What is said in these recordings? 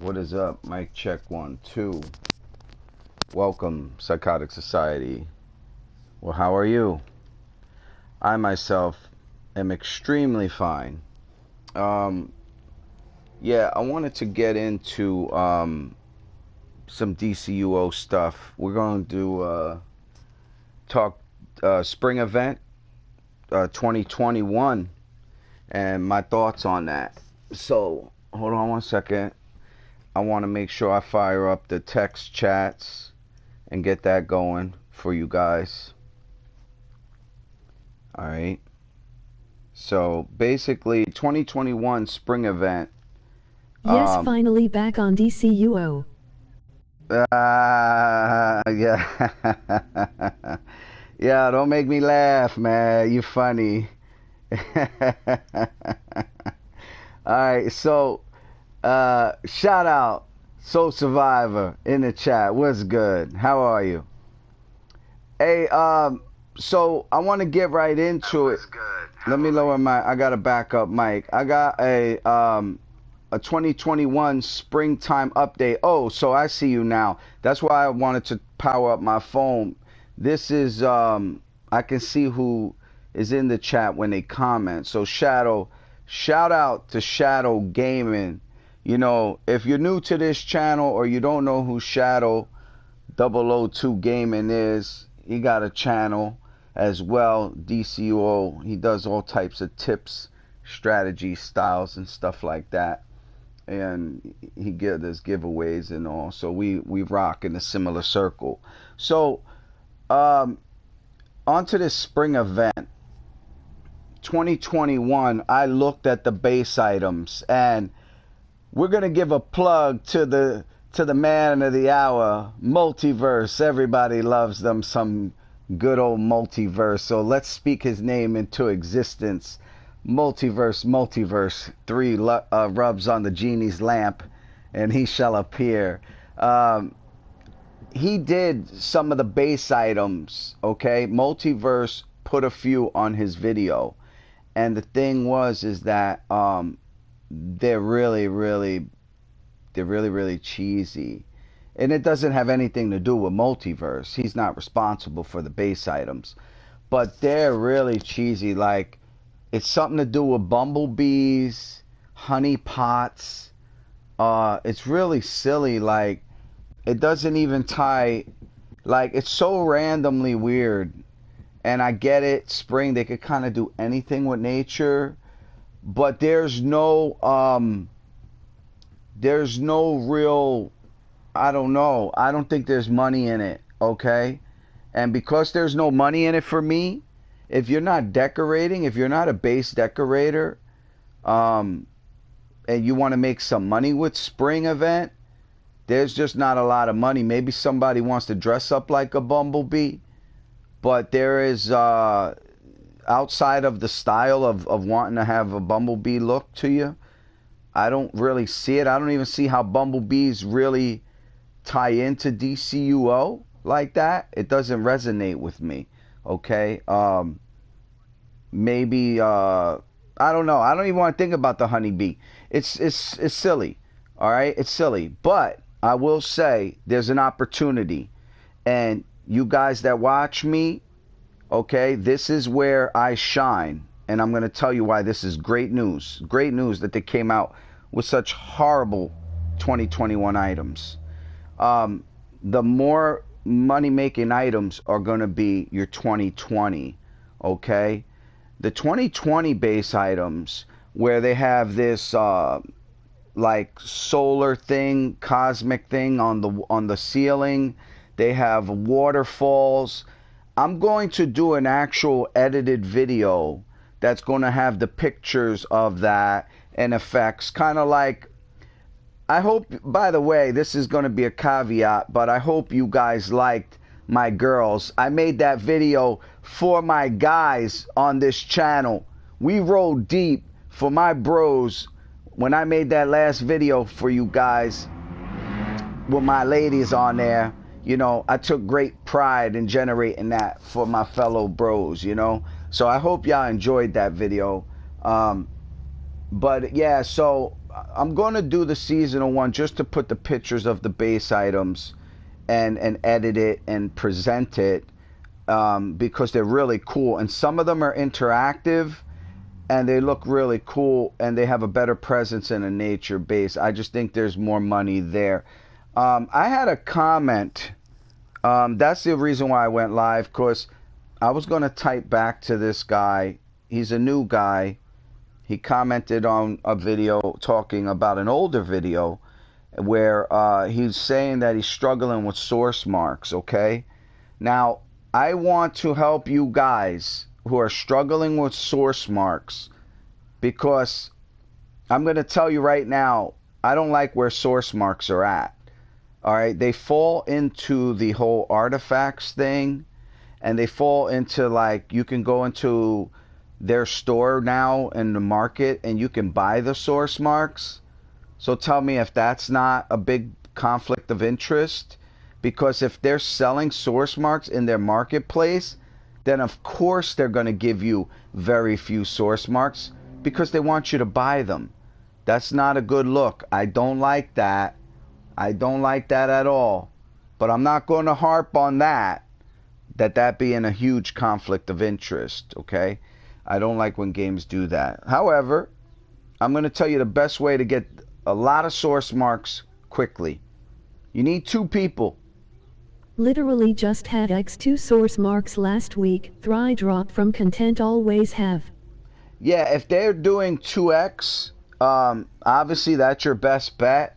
What is up? Mic check 1, 2. Welcome, Psychotic Society. Well, how are you? I myself am extremely fine. Yeah, I wanted to get into some DCUO stuff. We're going to talk spring event 2021 and my thoughts on that. So, hold on one second. I want to make sure I fire up the text chats and get that going for you guys. All right. So basically, 2021 spring event. Yes, finally back on DCUO. Yeah. Yeah, don't make me laugh, man. You're funny. All right, so shout out Soul Survivor in the chat. What's good? How are you? Hey, so I want to get right into it. Let me lower I got a backup mic. I got a 2021 springtime update. Oh, so I see you now. That's why I wanted to power up my phone. This is I can see who is in the chat when they comment. So Shadow, shout out to Shadow Gaming. You know, if you're new to this channel or you don't know who Shadow 002 Gaming is, he got a channel as well, DCUO. He does all types of tips, strategy, styles, and stuff like that. And he does giveaways and all. So we rock in a similar circle. So onto this spring event 2021. I looked at the base items, and we're gonna give a plug to the man of the hour, Multiverse. Everybody loves them some good old Multiverse. So let's speak his name into existence. Multiverse. 3 rubs on the genie's lamp, and he shall appear. He did some of the base items. Okay, Multiverse put a few on his video, and the thing is that they're really cheesy. And it doesn't have anything to do with Multiverse. He's not responsible for the base items. But they're really cheesy. Like, it's something to do with bumblebees, honey pots. It's really silly. Like, it doesn't even tie. Like, it's so randomly weird. And I get it. Spring, they could kind of do anything with nature. But there's no real, I don't know. I don't think there's money in it, okay? And because there's no money in it for me, if you're not decorating, if you're not a base decorator, and you want to make some money with spring event, there's just not a lot of money. Maybe somebody wants to dress up like a bumblebee, but there is, outside of the style of wanting to have a bumblebee look to you, I don't really see it. I don't even see how bumblebees really tie into DCUO like that. It doesn't resonate with me. Okay. Maybe I don't know. I don't even want to think about the honeybee. It's silly. All right, it's silly. But I will say there's an opportunity, and you guys that watch me, okay, this is where I shine. And I'm going to tell you why this is great news. Great news that they came out with such horrible 2021 items. The more money-making items are going to be your 2020, okay? The 2020 base items, where they have this like solar thing, cosmic thing on the ceiling. They have waterfalls. I'm going to do an actual edited video that's going to have the pictures of that and effects. Kind of like, I hope, by the way, this is going to be a caveat, but I hope you guys liked my girls. I made that video for my guys on this channel. We rolled deep for my bros when I made that last video for you guys with my ladies on there. You know, I took great pride in generating that for my fellow bros, you know. So I hope y'all enjoyed that video. But yeah, so I'm going to do the seasonal one just to put the pictures of the base items and edit it and present it, because they're really cool. And some of them are interactive and they look really cool and they have a better presence in a nature base. I just think there's more money there. I had a comment. That's the reason why I went live, because I was going to type back to this guy. He's a new guy. He commented on a video talking about an older video where he's saying that he's struggling with source marks, okay? Now, I want to help you guys who are struggling with source marks, because I'm going to tell you right now, I don't like where source marks are at. All right, they fall into the whole artifacts thing, and they fall into, like, you can go into their store now in the market and you can buy the source marks. So tell me if that's not a big conflict of interest, because if they're selling source marks in their marketplace, then of course they're going to give you very few source marks because they want you to buy them. That's not a good look. I don't like that. I don't like that at all. But I'm not going to harp on that being a huge conflict of interest, okay? I don't like when games do that. However, I'm going to tell you the best way to get a lot of source marks quickly. You need 2 people. Literally just had X2 source marks last week. Thry drop from content always have. Yeah, if they're doing 2x, obviously that's your best bet.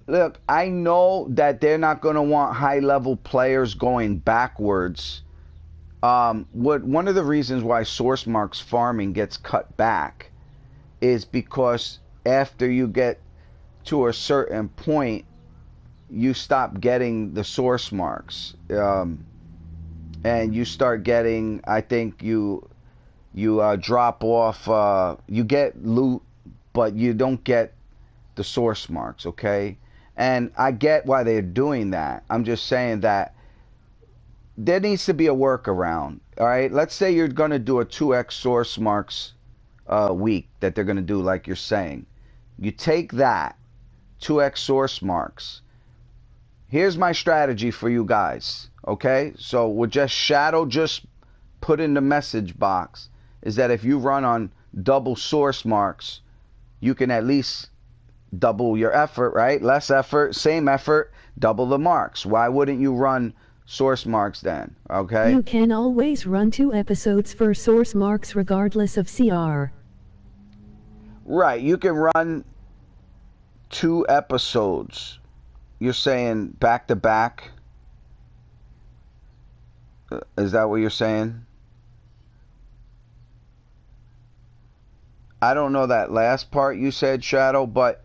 Look, I know that they're not going to want high-level players going backwards. One of the reasons why source marks farming gets cut back is because after you get to a certain point, you stop getting the source marks, and you start getting, I think you drop off, you get loot, but you don't get the source marks, okay? And I get why they're doing that. I'm just saying that there needs to be a workaround, all right? Let's say you're going to do a 2x source marks week that they're going to do, like you're saying. You take that, 2x source marks. Here's my strategy for you guys, okay? So we'll just put in the message box, is that if you run on double source marks, you can at least double your effort, right? Less effort, same effort, double the marks. Why wouldn't you run source marks then, okay? You can always run 2 episodes for source marks regardless of CR. Right, you can run 2 episodes. You're saying back to back? Is that what you're saying? I don't know that last part you said, Shadow, but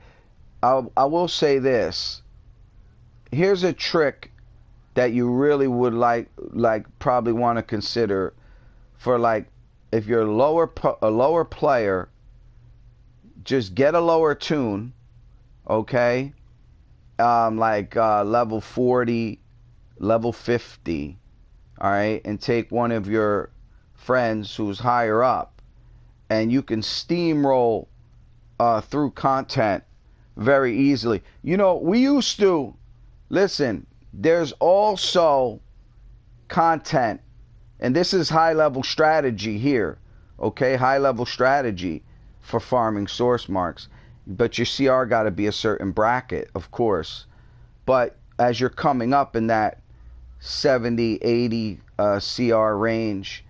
I will say this. Here's a trick that you really would like probably want to consider for, like, if you're a lower player, just get a lower tune, okay? Level 40, level 50, all right? And take one of your friends who's higher up, and you can steamroll through content very easily. You know, we used to, listen, there's also content, and this is high-level strategy here, okay? High-level strategy for farming source marks. But your CR got to be a certain bracket, of course. But as you're coming up in that 70, 80 CR range,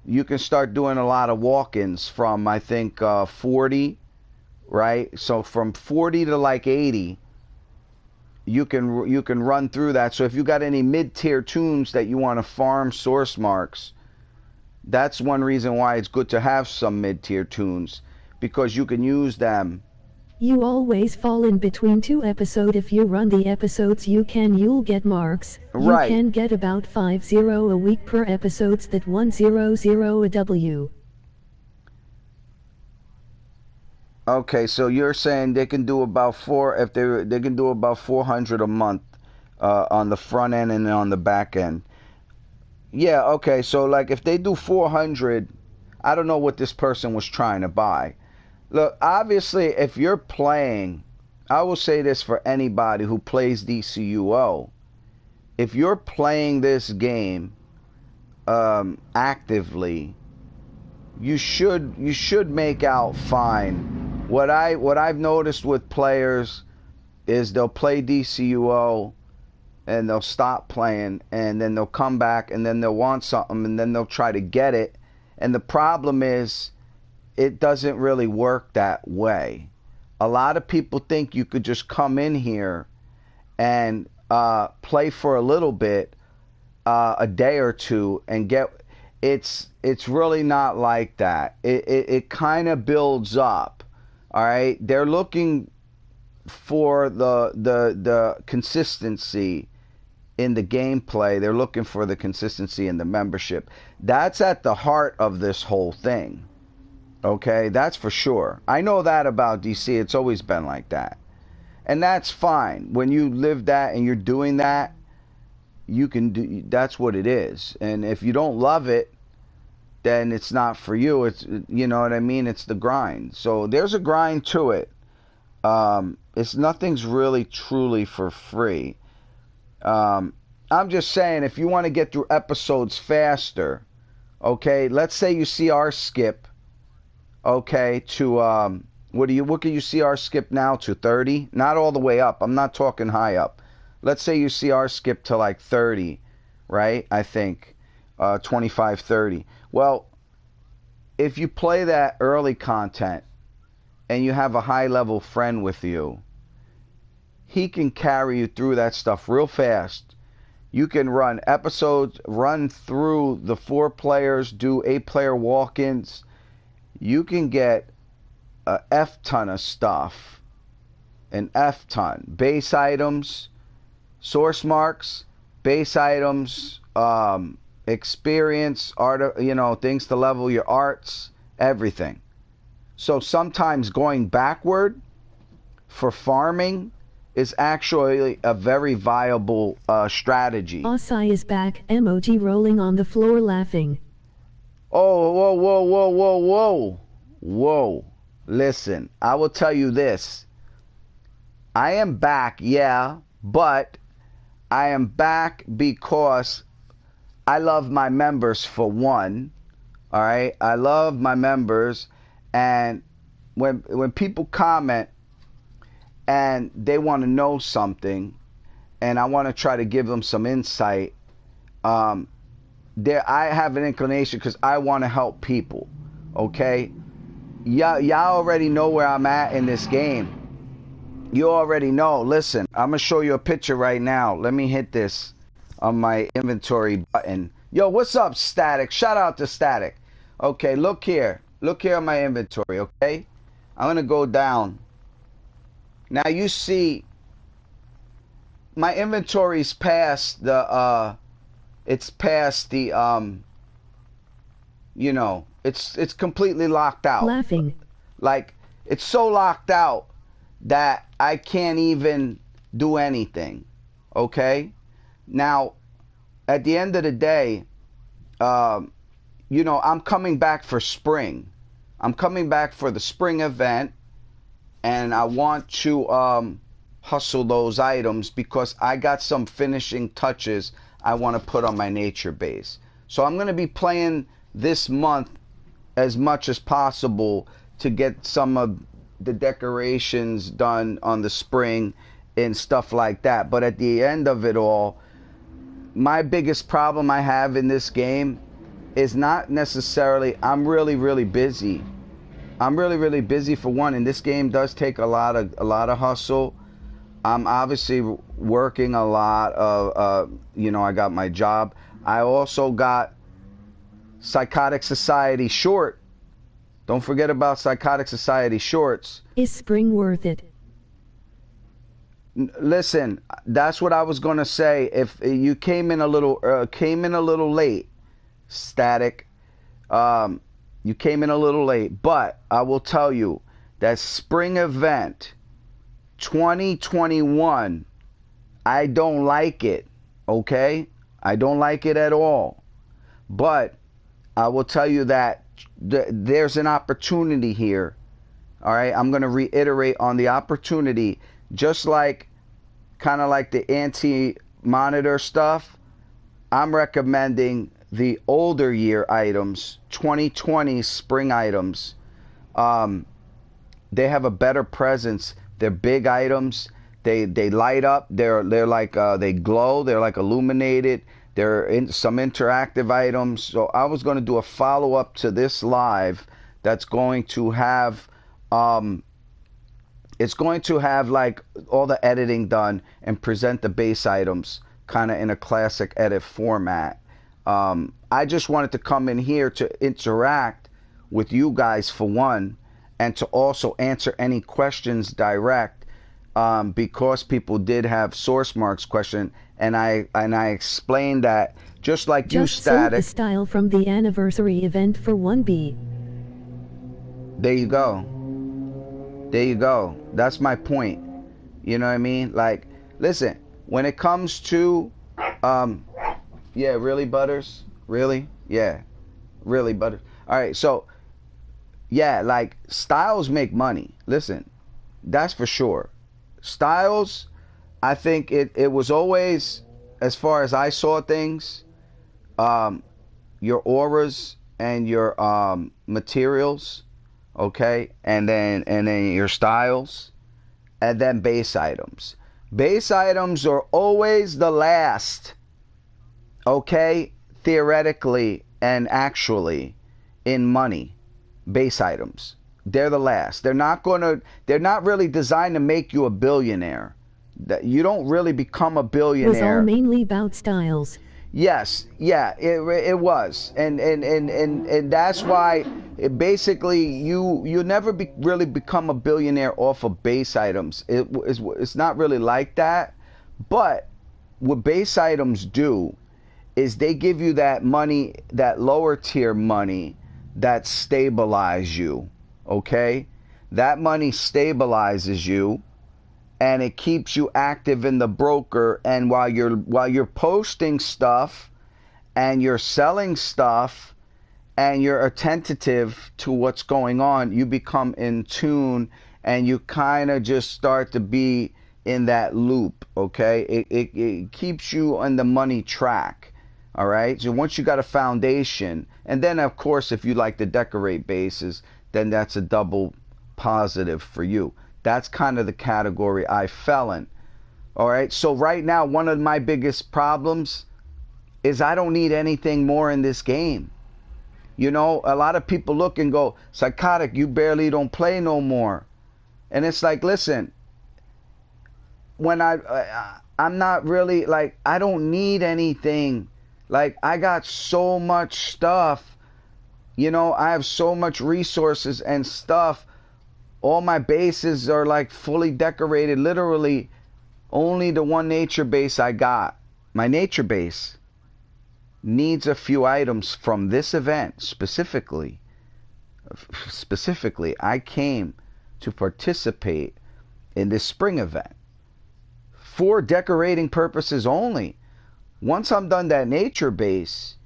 you can start doing a lot of walk-ins from, I think, 40, right? So from 40 to like 80, you can run through that. So if you got any mid-tier tunes that you want to farm source marks, that's one reason why it's good to have some mid-tier tunes, because you can use them. You always fall in between 2 episodes. If you run the episodes you'll get marks. Right. You can get about 50 a week per episodes, that 100 a W. Okay, so you're saying they can do about they can do about 400 a month on the front end and on the back end. Yeah, okay, so like if they do 400, I don't know what this person was trying to buy. Look, obviously, if you're playing, I will say this for anybody who plays DCUO. If you're playing this game actively, you should make out fine. What I've noticed with players is they'll play DCUO and they'll stop playing, and then they'll come back, and then they'll want something, and then they'll try to get it. And the problem is, it doesn't really work that way. A lot of people think you could just come in here and play for a little bit, a day or two, and get. It's really not like that. It kind of builds up. All right, they're looking for the consistency in the gameplay. They're looking for the consistency in the membership. That's at the heart of this whole thing. Okay, that's for sure. I know that about DC. It's always been like that. And that's fine. When you live that and you're doing that, you can do, that's what it is. And if you don't love it, then it's not for you. It's, you know what I mean? It's the grind. So there's a grind to it. It's nothing's really truly for free. I'm just saying, if you want to get through episodes faster, okay, let's say you CR skip, okay, to what can you CR skip now to 30? Not all the way up. I'm not talking high up. Let's say you CR skip to like 30, right? I think 25, 30. Well, if you play that early content and you have a high level friend with you, he can carry you through that stuff real fast. You can run episodes, run through the 4 players, do 8-player walk-ins. You can get a F ton of stuff, an F ton. Base items, source marks, base items, experience, art, things to level your arts, everything. So sometimes going backward for farming is actually a very viable strategy. Osai is back, emoji rolling on the floor laughing. Oh, whoa, whoa, whoa, whoa, whoa. Whoa. Listen, I will tell you this. I am back, yeah, but I am back because I love my members, for one. All right? I love my members, and when people comment and they want to know something, and I want to try to give them some insight, I have an inclination because I want to help people. Okay, y'all already know where I'm at in this game. You already know. Listen, I'm gonna show you a picture right now. Let me hit this on my inventory button. Yo, what's up, Static? Shout out to Static. Okay, look here on my inventory. Okay, I'm gonna go down. Now you see my inventory's past the it's past the it's completely locked out. Laughing. Like, it's so locked out that I can't even do anything. Okay? Now, at the end of the day, I'm coming back for spring. I'm coming back for the spring event, and I want to hustle those items because I got some finishing touches I want to put on my nature base. So I'm going to be playing this month as much as possible to get some of the decorations done on the spring and stuff like that. But at the end of it all, my biggest problem I have in this game is not necessarily, I'm really, really busy. I'm really, really busy, for one, and this game does take a lot of hustle. I'm obviously working a lot of, I got my job. I also got Sycotic Society short. Don't forget about Sycotic Society shorts. Is spring worth it? Listen, that's what I was gonna say. If you came in a little late, Static, you came in a little late, but I will tell you that spring event 2021, I don't like it. Okay, I don't like it at all. But I will tell you that there's an opportunity here. All right, I'm going to reiterate on the opportunity, just like kind of like the anti-monitor stuff. I'm recommending the older year items, 2020 spring items. Um, they have a better presence. They're big items. They light up. They're like they glow. They're like illuminated. They're in some interactive items. So I was going to do a follow up to this live that's going to have it's going to have like all the editing done and present the base items kind of in a classic edit format. I just wanted to come in here to interact with you guys for one, and to also answer any questions direct, because people did have source marks question, and I explained that just like you, Just sold the Static. style from the anniversary event for 1B. There you go. There you go. That's my point. You know what I mean? Like, listen, when it comes to, yeah, really, Butters? Really? Yeah, really, Butters. All right, so, yeah, like, styles make money. Listen, that's for sure. Styles, I think it was always, as far as I saw things, um, your auras and your materials, okay, and then your styles, and then base items. Base items are always the last, okay, theoretically and actually, in money. Base items, they're the last. They're not really designed to make you a billionaire. That you don't really become a Was all billionaire. mainly about styles. Yes, yeah, it was, and that's why basically you never really become a billionaire off of base items. It's not really like that, but what base items do is they give you that money, that lower tier money, that stabilize you. Okay, that money stabilizes you, and it keeps you active in the broker, and while you're posting stuff and you're selling stuff and you're attentive to what's going on, you become in tune, and you kind of just start to be in that loop. Okay, it keeps you on the money track. All right, so once you got a foundation, and then of course if you like to decorate bases, then that's a double positive for you. That's kind of the category I fell in. All right. So right now, one of my biggest problems is I don't need anything more in this game. You know, a lot of people look and go, Sycotic, you barely don't play no more. And it's like, listen, when I'm not really like, I don't need anything. Like, I got so much stuff. You know, I have so much resources and stuff. All my bases are like fully decorated. Literally, only the one nature base I got, my nature base, needs a few items from this event specifically. Specifically, I came to participate in this spring event for decorating purposes only. Once I'm done that nature base,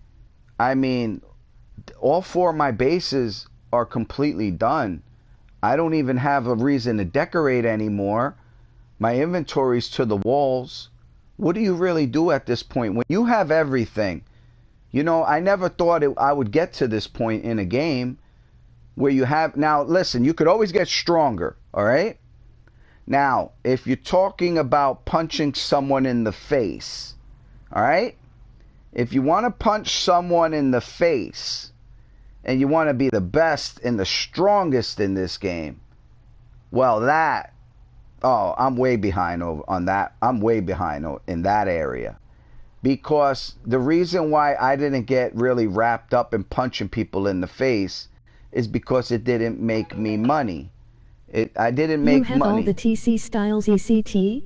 I mean, all four of my bases are completely done. I don't even have a reason to decorate anymore. My inventory's to the walls. What do you really do at this point when you have everything? You know, I never thought I would get to this point in a game where you have. Now, listen, you could always get stronger, all right? Now, if you're talking about punching someone in the face, all right? If you want to punch someone in the face and you want to be the best and the strongest in this game, well, I'm way behind on that. I'm way behind in that area. Because the reason why I didn't get really wrapped up in punching people in the face is because it didn't make me money. I didn't You make have all the money. TC styles ECT?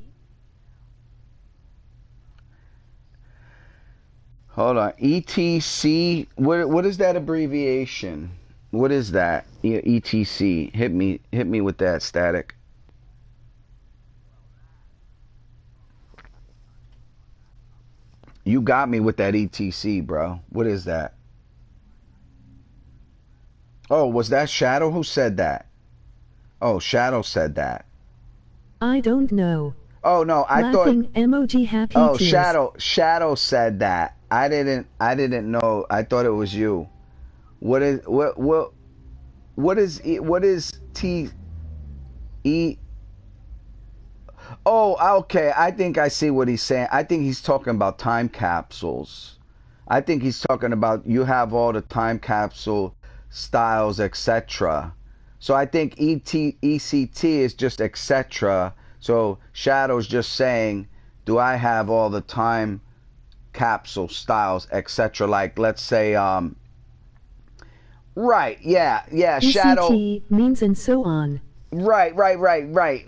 Hold on. ETC. What is that abbreviation? What is that? Yeah, ETC. Hit me with that, Static. You got me with that ETC, bro. What is that? Oh, was that Shadow? Who said that? Oh, Shadow said that. I don't know. Oh no, I thought. Laughing emoji happy Oh, tears. Shadow said that. I didn't know. I thought it was you. What is T E? Oh, okay. I think I see what he's saying. I think he's talking about time capsules. I think he's talking about you have all the time capsule styles, etc. So I think ECT is just etc. So Shadow's just saying, do I have all the time capsule styles, etc.? Like, let's say, right, yeah, Shadow. ECT means and so on. Right.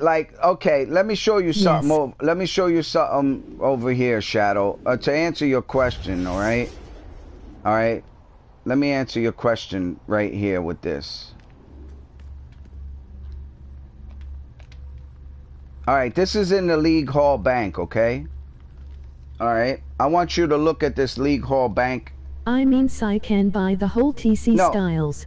Like, okay, let me show you something. Yes. Let me show you something over here, Shadow. To answer your question, all right? All right. Let me answer your question right here with this. All right, this is in the League Hall Bank, okay? All right. I want you to look at this League Hall Bank. I mean, Psy can buy the whole TC No. styles.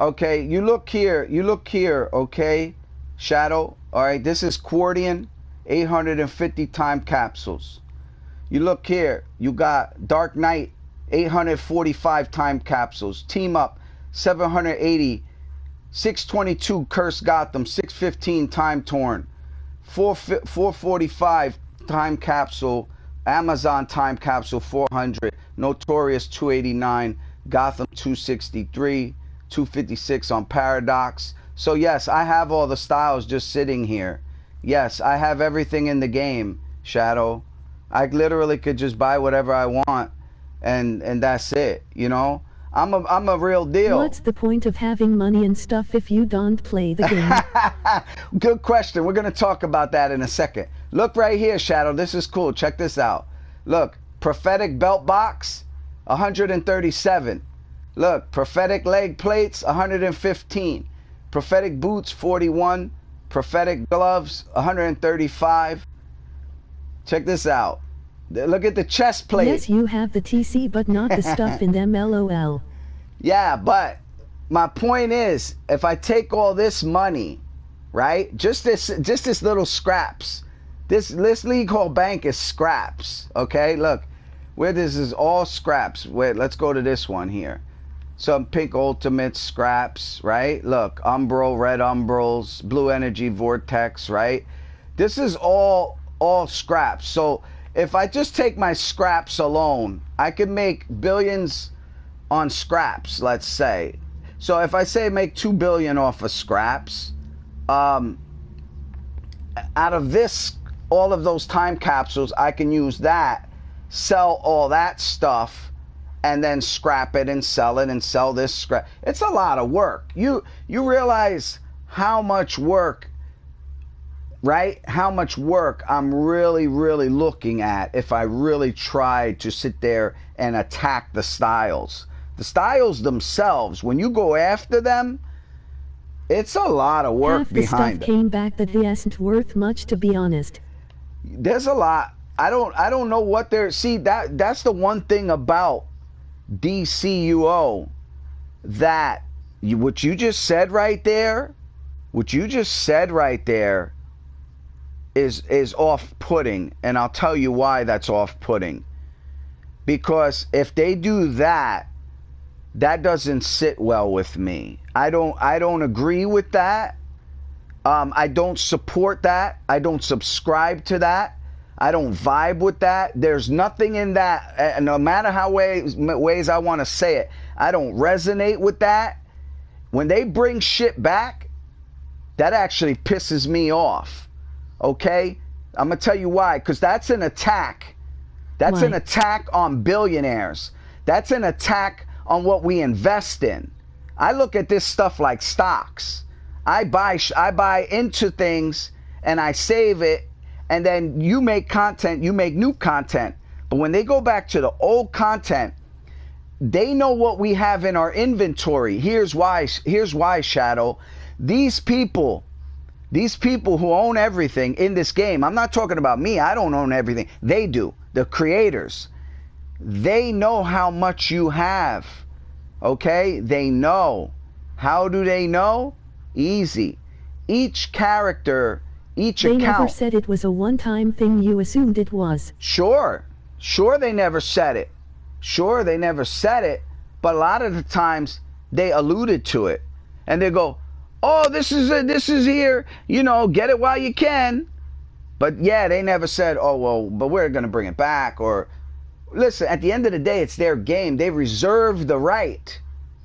Okay, you look here, okay? Shadow, all right? This is Quartian, 850 time capsules. You look here, you got Dark Knight, 845 time capsules. Team Up, 780. 622 Curse Gotham, 615 Time Torn. 445 time capsule. Amazon time capsule, 400. Notorious, 289. Gotham, 263. 256 on Paradox. So yes, I have all the styles just sitting here. Yes, I have everything in the game, Shadow. I literally could just buy whatever I want, and that's it. You know, I'm a real deal. What's the point of having money and stuff if you don't play the game? Good question. We're gonna talk about that in a second. Look right here, Shadow. This is cool. Check this out. Look, prophetic belt box, 137. Look, prophetic leg plates, 115. Prophetic boots, 41. Prophetic gloves, 135. Check this out. Look at the chest plate. Yes, you have the TC, but not the stuff in them, lol. Yeah, but my point is, if I take all this money, right? Just this little scraps. This League Hall Bank is scraps. Okay, look, where this is all scraps. Wait, let's go to this one here. Some pink ultimate scraps, right? Look, umbral, red umbrals, blue energy vortex, right? This is all scraps. So if I just take my scraps alone, I could make billions on scraps, let's say. So if I say make 2 billion off of scraps, out of this, all of those time capsules, I can use that, sell all that stuff, and then scrap it and sell this scrap. It's a lot of work. You realize how much work, right? How much work I'm really looking at if I really try to sit there and attack the styles. The styles themselves, when you go after them, it's a lot of work Half the behind stuff them. came back that isn't worth much, to be honest. There's a lot. I don't know what they're. See, that's the one thing about DCUO that what you just said right there, is off-putting, and I'll tell you why that's off-putting. Because if they do that, that doesn't sit well with me. I don't agree with that. I don't support that. I don't subscribe to that. I don't vibe with that. There's nothing in that, no matter how ways I want to say it, I don't resonate with that. When they bring shit back, that actually pisses me off. Okay? I'm going to tell you why. Because that's an attack. That's Why? an attack on billionaires. That's an attack on what we invest in. I look at this stuff like stocks. I buy into things and I save it, and then you make content, you make new content. But when they go back to the old content, they know what we have in our inventory. Here's why, Shadow. These people who own everything in this game, I'm not talking about me, I don't own everything. They do. The creators. They know how much you have. Okay? They know. How do they know? Easy. each character, each They never account. said it was a one-time thing. You assumed it was. Sure, they never said it. Sure, they never said it, but a lot of the times they alluded to it, and they go, "Oh, this is it. This is here. You know, get it while you can." But yeah, they never said, "Oh well, but we're gonna bring it back." Or listen, at the end of the day, it's their game. They reserve the right,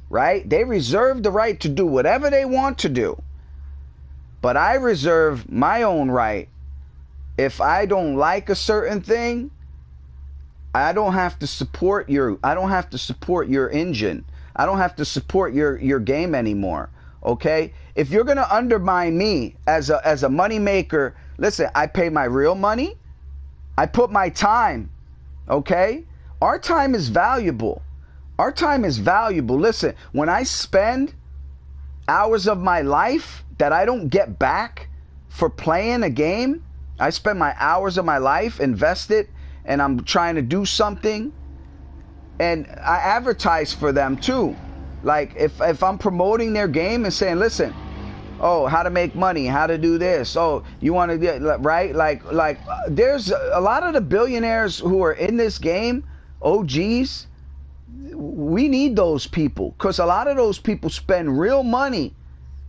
right? They reserve the right to do whatever they want to do. But I reserve my own right. If I don't like a certain thing, I don't have to support your engine. I don't have to support your game anymore. Okay? If you're gonna undermine me as a money maker, listen, I pay my real money. I put my time. Okay? Our time is valuable. Our time is valuable. Listen, when I spend hours of my life that I don't get back for playing a game, I spend my hours of my life invested, and I'm trying to do something, and I advertise for them too. Like if I'm promoting their game and saying, listen, oh, how to make money, how to do this, oh, you want to get right, like there's a lot of the billionaires who are in this game, OGs. We need those people, because a lot of those people spend real money.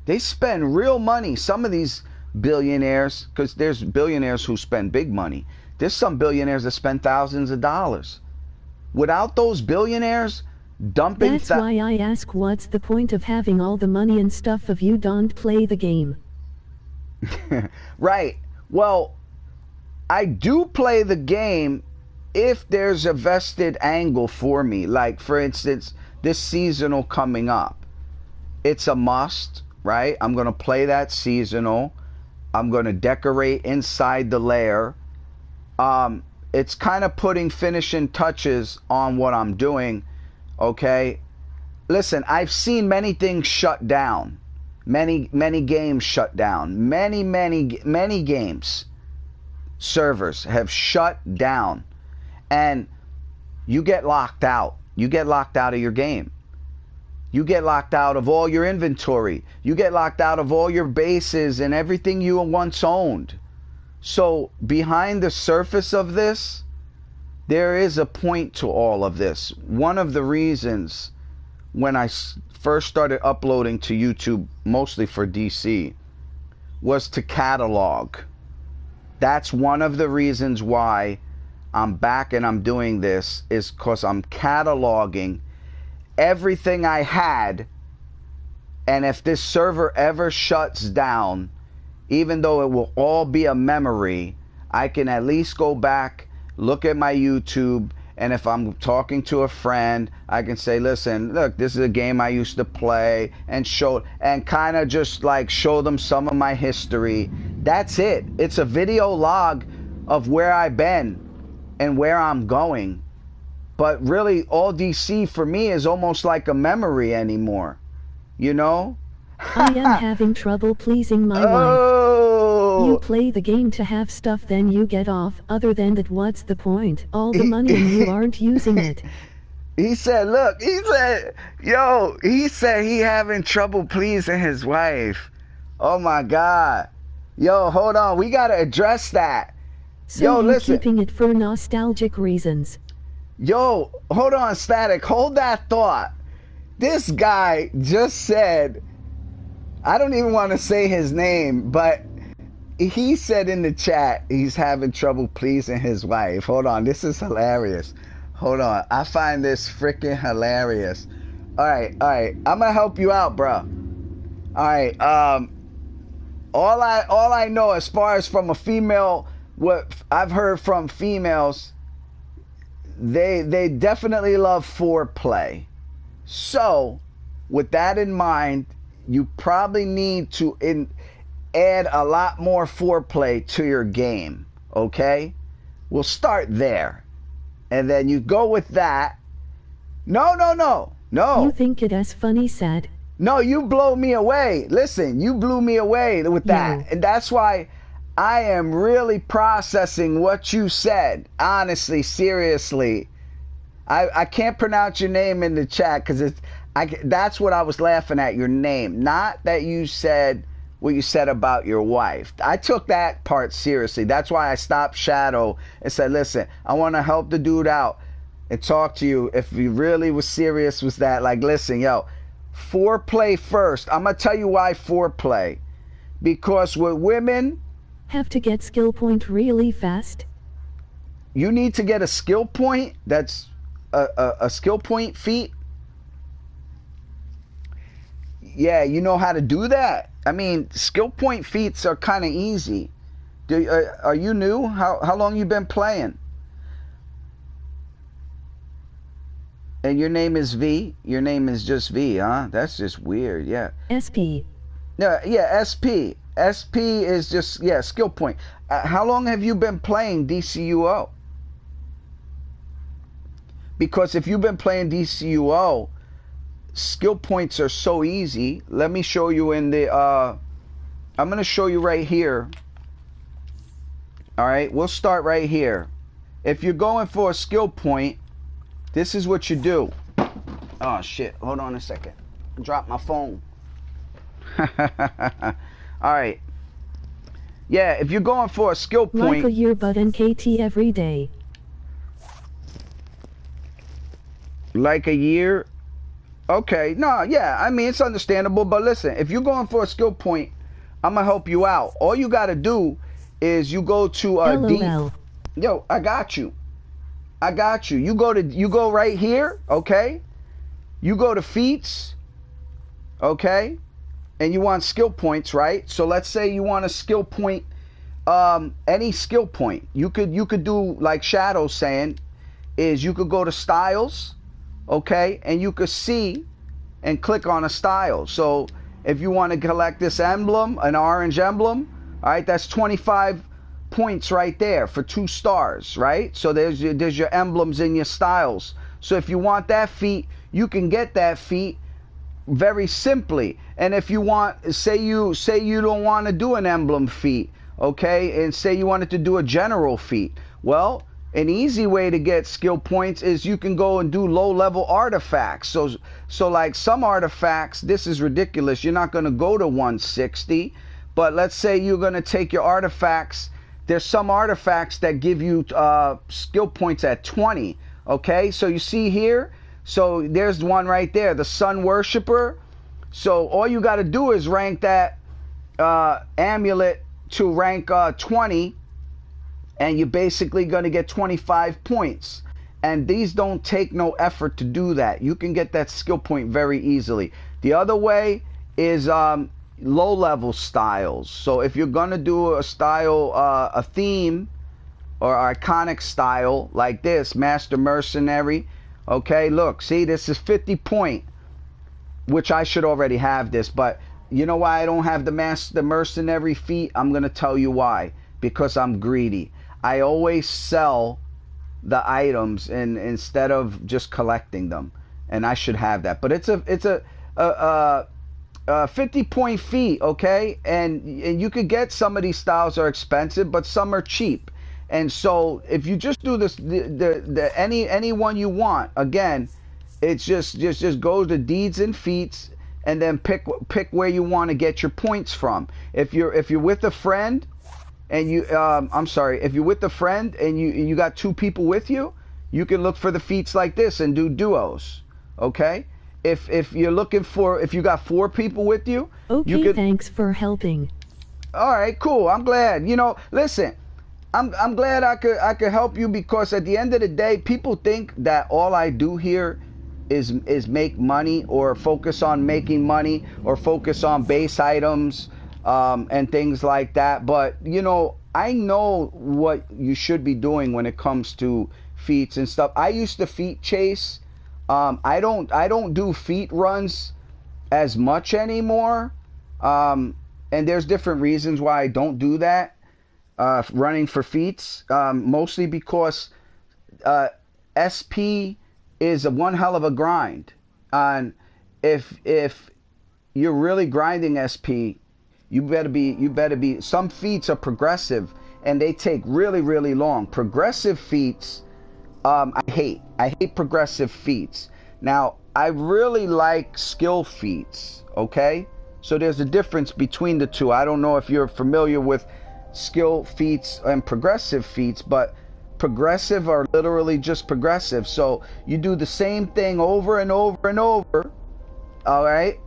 They spend real money. Some of these billionaires, because there's billionaires who spend big money. There's some billionaires that spend thousands of dollars. Without those billionaires dumping... That's why I ask, what's the point of having all the money and stuff if you don't play the game? Right. Well, I do play the game if there's a vested angle for me. Like, for instance, this seasonal coming up. It's a must, right? I'm going to play that seasonal. I'm going to decorate inside the lair. It's kind of putting finishing touches on what I'm doing, okay? Listen, I've seen many things shut down. Many games shut down. Many games. Servers have shut down. And you get locked out. You get locked out of your game. You get locked out of all your inventory. You get locked out of all your bases and everything you once owned. So behind the surface of this, there is a point to all of this. One of the reasons when I first started uploading to YouTube, mostly for DC, was to catalog. That's one of the reasons why I'm back and I'm doing this, is because I'm cataloging everything I had. And if this server ever shuts down, even though it will all be a memory, I can at least go back, look at my YouTube, and if I'm talking to a friend, I can say, listen, look, this is a game I used to play, and show, and kind of just like show them some of my history. That's it. It's a video log of where I've been and where I'm going. But really, all DC for me is almost like a memory anymore. You know? I am having trouble pleasing my Oh. wife. You play the game to have stuff, then you get off. Other than that, what's the point? All the money and you aren't using it. He said, look, he said he having trouble pleasing his wife. Oh my God. Yo, hold on. We got to address that. So Yo, you're listen. keeping it for nostalgic reasons. Yo, hold on, Static. Hold that thought. This guy just said, I don't even want to say his name, but he said in the chat he's having trouble pleasing his wife. Hold on, this is hilarious. Hold on, I find this freaking hilarious. All right, I'm gonna help you out, bro. All right, all I know as far as from a female, what I've heard from females, they definitely love foreplay. So, with that in mind, you probably need to add a lot more foreplay to your game, okay? We'll start there. And then you go with that. No. You think it as funny, sad? No, you blow me away. Listen, you blew me away with that. Yeah. And that's why I am really processing what you said. Honestly, seriously. I can't pronounce your name in the chat because that's what I was laughing at, your name. Not that you said what you said about your wife. I took that part seriously. That's why I stopped Shadow and said, listen, I want to help the dude out and talk to you. If you really was serious with that, like, listen, yo, foreplay first. I'm going to tell you why foreplay. Because with women, have to get skill point really fast. You need to get a skill point. That's a skill point feat. Yeah, you know how to do that. I mean, skill point feats are kind of easy. Are you new? How long you been playing? And your name is V? Your name is just V, huh? That's just weird, yeah. SP. No, yeah, SP. SP is just, yeah, skill point. How long have you been playing DCUO? Because if you've been playing DCUO, skill points are so easy. Let me show you in the, I'm going to show you right here. All right, we'll start right here. If you're going for a skill point, this is what you do. Oh, shit. Hold on a second. Drop my phone. All right. Yeah, if you're going for a skill point. Like a year, but NKT every day. Like a year? Okay. No, yeah. I mean, it's understandable. But listen, if you're going for a skill point, I'm going to help you out. All you got to do is you go to LOL. Yo, I got you. I got you. You go right here, okay? You go to feats, okay? And you want skill points, right? So let's say you want a skill point, any skill point. You could do like Shadow's saying, is you could go to styles, okay? And you could see and click on a style. So if you want to collect this emblem, an orange emblem, all right, that's 25 points right there for 2 stars, right? So there's your emblems and your styles. So if you want that feat, you can get that feat very simply. And if you want, say you don't want to do an emblem feat, okay, and say you wanted to do a general feat, well, an easy way to get skill points is you can go and do low level artifacts. So like some artifacts, this is ridiculous, you're not going to go to 160, but let's say you're going to take your artifacts. There's some artifacts that give you skill points at 20, okay? So you see here, so there's one right there, the Sun Worshipper. So all you got to do is rank that amulet to rank 20, and you're basically going to get 25 points. And these don't take no effort to do that. You can get that skill point very easily. The other way is low-level styles. So if you're going to do a style, a theme, or iconic style like this, Master Mercenary, okay, look, see, this is 50 point, which I should already have this, but you know why I don't have the Master Mercenary feat? I'm going to tell you why. Because I'm greedy. I always sell the items instead of just collecting them, and I should have that. But it's a 50 point feat, okay, and you could get some of these styles are expensive, but some are cheap. And so if you just do this, any one you want, again, it's just go to deeds and feats, and then pick where you want to get your points from. If you're with a friend, and you if you're with a friend and you got 2 people with you, you can look for the feats like this and do duos, okay? If you're looking for, if you got 4 people with you, okay, you could, thanks for helping. all right, cool. I'm glad. You know, listen, I'm glad I could help you, because at the end of the day, people think that all I do here is make money, or focus on making money, or focus on base items, and things like that. But you know, I know what you should be doing when it comes to feats and stuff. I used to feat chase. I don't do feat runs as much anymore, and there's different reasons why I don't do that, running for feats, mostly because SP is a one hell of a grind. And if you're really grinding SP, you better be, some feats are progressive and they take really, really long. Progressive feats, I hate progressive feats. Now, I really like skill feats, okay? So there's a difference between the two. I don't know if you're familiar with skill feats and progressive feats, but progressive are literally just progressive. So you do the same thing over and over and over, all right,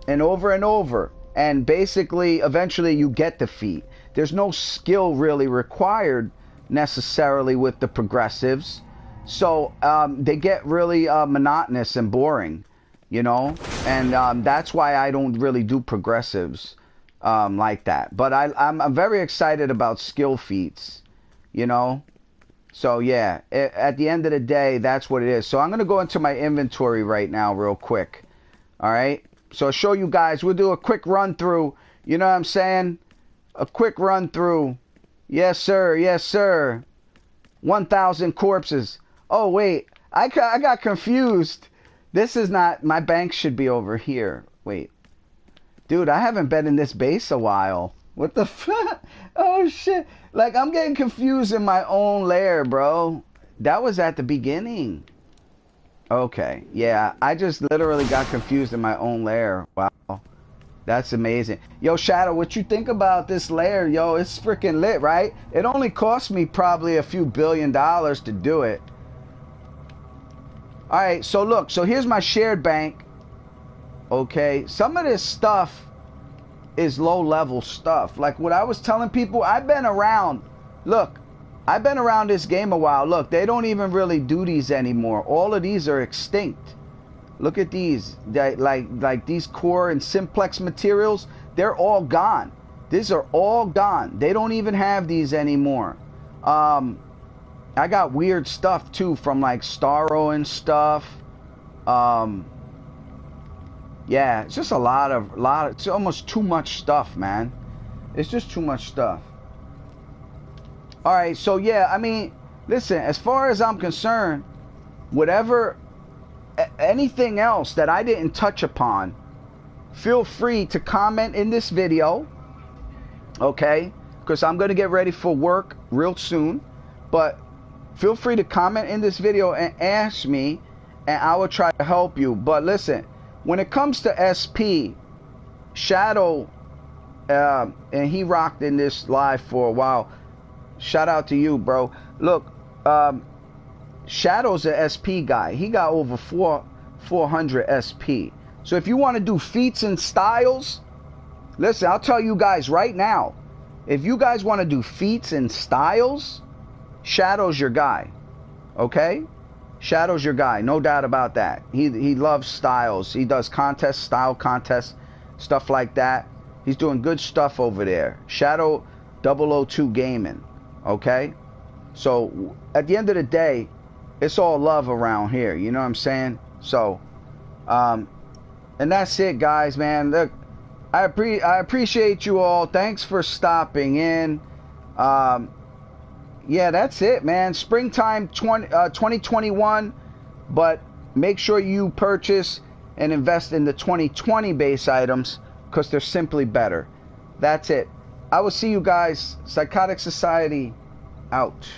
and over, and basically eventually you get the feat. There's no skill really required necessarily with the progressives, so they get really monotonous and boring, you know, and that's why I don't really do progressives like that. But I'm very excited about skill feats, you know. So yeah, at the end of the day, that's what it is. So I'm gonna go into my inventory right now real quick. All right, so I'll show you guys. We'll do a quick run through, you know what I'm saying, a quick run through. Yes sir, yes sir. 1,000 corpses. Oh wait, I got confused. This is not, my bank should be over here. Wait, dude, I haven't been in this base a while. What the fuck? Oh shit, like I'm getting confused in my own lair, bro. That was at the beginning. Okay, yeah, I just literally got confused in my own lair. Wow, that's amazing. Yo, Shadow, what you think about this lair? Yo, it's freaking lit, right? It only cost me probably a few $1 billion to do it. Alright, so look, so here's my shared bank. Okay, some of this stuff is low-level stuff. Like what I was telling people, I've been around. Look, I've been around this game a while. Look, they don't even really do these anymore. All of these are extinct. Look at these. Like these core and simplex materials, they're all gone. These are all gone. They don't even have these anymore. I got weird stuff too from like Starro and stuff. Yeah, it's just a lot of, it's almost too much stuff, man. It's just too much stuff. All right, so yeah, I mean, listen, as far as I'm concerned, whatever, anything else that I didn't touch upon, feel free to comment in this video, okay? Because I'm going to get ready for work real soon. But feel free to comment in this video and ask me, and I will try to help you. But listen, when it comes to SP, Shadow, and he rocked in this live for a while. Shout out to you, bro. Look, Shadow's a SP guy. He got over 400 SP. So if you want to do feats and styles, listen, I'll tell you guys right now. If you guys want to do feats and styles, Shadow's your guy. Okay? Shadow's your guy. No doubt about that. He loves styles. He does contests, style contests, stuff like that. He's doing good stuff over there. Shadow 002 Gaming. Okay? So, at the end of the day, it's all love around here. You know what I'm saying? So, and that's it, guys, man. Look, I appreciate you all. Thanks for stopping in. Yeah, that's it, man. Springtime 2021. But make sure you purchase and invest in the 2020 base items because they're simply better. That's it. I will see you guys. Sycotic Society out.